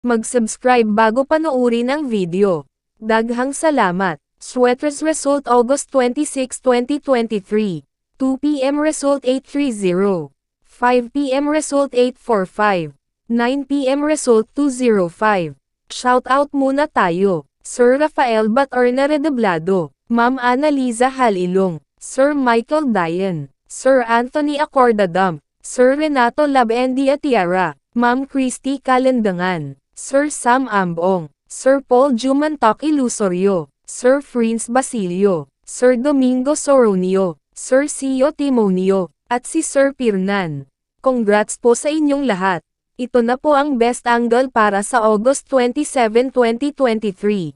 Mag-subscribe bago panoorin ang video. Daghang salamat. Sweaters result August 26, 2023. 2 p.m. result 830. 5 p.m. result 845. 9 p.m. result 205. Shoutout muna tayo. Sir Rafael Batorna Redoblado, Ma'am Annaliza Halilong, Sir Michael Dayan, Sir Anthony Acordadam, Sir Renato Labendia Tiara, Ma'am Christy Calendangan, Sir Sam Ambong, Sir Paul Jumantok Ilusorio, Sir Friends Basilio, Sir Domingo Soronio, Sir Sio Timonio, at si Sir Pirnan. Congrats po sa inyong lahat. Ito na po ang best angle para sa August 27, 2023.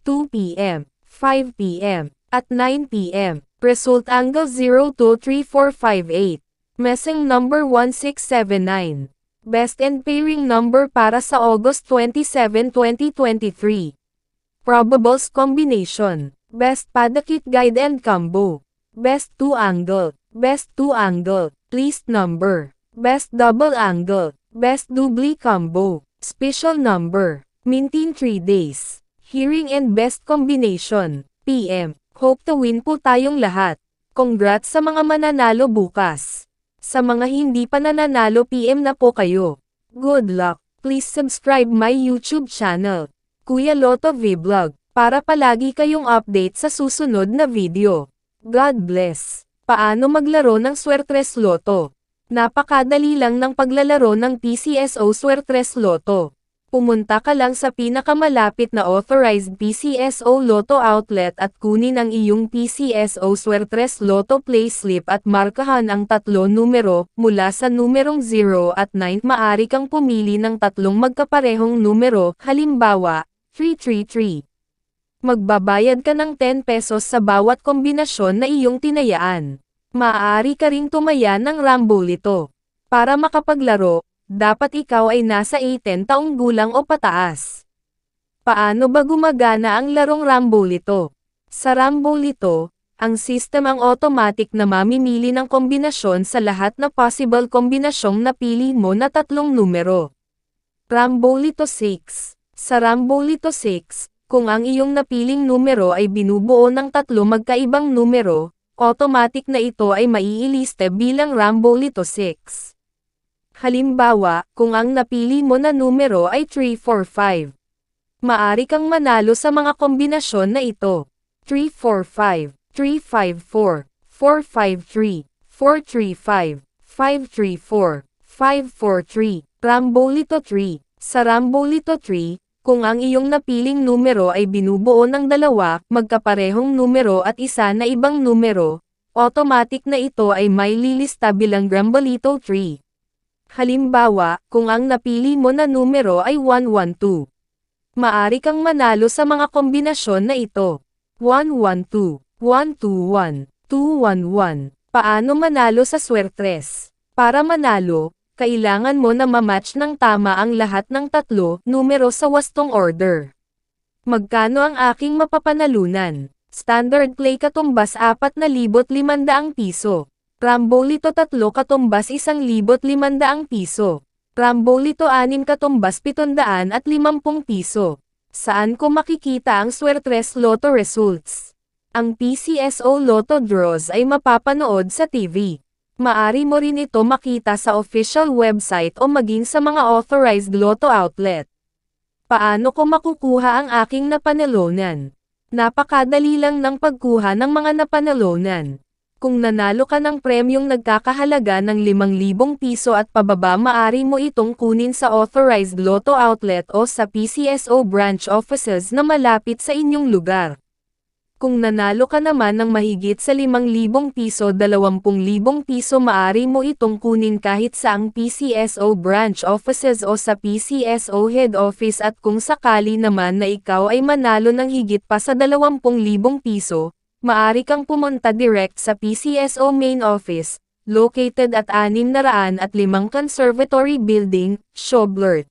2 p.m., 5 p.m., at 9 p.m. Result angle 023458. Messing number 1679. Best and pairing number para sa August 27, 2023. Probables combination. Best Padakit Guide and Combo. Best 2 angle. Best 2 angle. Least number. Best double angle. Best doubly combo. Special number. Maintain 3 days. Hearing and best combination. PM. Hope to win po tayong lahat. Congrats sa mga mananalo bukas. Sa mga hindi pa nananalo PM na po kayo. Good luck. Please subscribe my YouTube channel, Kuya Lotto Vlog, para palagi kayong update sa susunod na video. God bless. Paano maglaro ng Swertres Lotto? Napakadali lang ng paglalaro ng PCSO Swertres Lotto. Pumunta ka lang sa pinakamalapit na authorized PCSO Lotto outlet at kunin ang iyong PCSO Swertres Lotto payslip at markahan ang 3 numero, mula sa numerong 0 at 9. Maaari kang pumili ng 3 magkaparehong numero, halimbawa, 333. Magbabayad ka ng 10 pesos sa bawat kombinasyon na iyong tinayaan. Maaari ka ring tumaya ng Rambolito. Para makapaglaro, dapat ikaw ay nasa 18 taong gulang o pataas. Paano ba gumagana ang larong Rambolito? Sa Rambolito, ang system ang automatic na mamimili ng kombinasyon sa lahat na possible kombinasyong napili mo na 3 numero. Rambolito 6. Sa Rambolito 6, kung ang iyong napiling numero ay binubuo ng 3 magkaibang numero, automatic na ito ay maiiliste bilang Rambolito 6. Halimbawa, kung ang napili mo na numero ay 345. Maari kang manalo sa mga kombinasyon na ito. 345, 354, 453, 435, 534, 543, Rambolito 3. Sa Rambolito 3, kung ang iyong napiling numero ay binubuo ng 2 magkaparehong numero at isa na ibang numero, automatic na ito ay may lilista bilang Rambolito 3. Halimbawa, kung ang napili mo na numero ay 112. Maari kang manalo sa mga kombinasyon na ito. 112, 121, 211. Paano manalo sa Swertres? Para manalo, kailangan mo na mamatch ng tama ang lahat ng 3 numero sa wastong order. Magkano ang aking mapapanalunan? Standard play katumbas 4,500 piso. Rambolito 3 katumbas 1,500 piso. Rambolito 6 katumbas 750 piso. Saan ko makikita ang Swertres Lotto results? Ang PCSO Lotto draws ay mapapanood sa TV. Maari mo rin ito makita sa official website o maging sa mga authorized Lotto outlet. Paano ko makukuha ang aking napanalunan? Napakadali lang ng pagkuha ng mga napanalunan. Kung nanalo ka ng premyong nagkakahalaga ng 5,000 piso at pababa, maari mo itong kunin sa authorized Lotto outlet o sa PCSO branch offices na malapit sa inyong lugar. Kung nanalo ka naman ng mahigit sa 5,000 piso, 20,000 piso, maari mo itong kunin kahit sa ang PCSO branch offices o sa PCSO head office, at kung sakali naman na ikaw ay manalo ng higit pa sa 20,000 piso, maari kang pumunta direct sa PCSO main office, located at 605 Conservatory Building, Schoblert,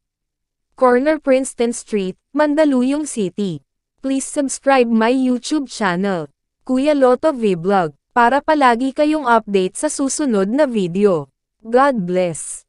Corner Princeton Street, Mandaluyong City. Please subscribe my YouTube channel, Kuya Lotto Vlog, para palagi kayong update sa susunod na video. God bless.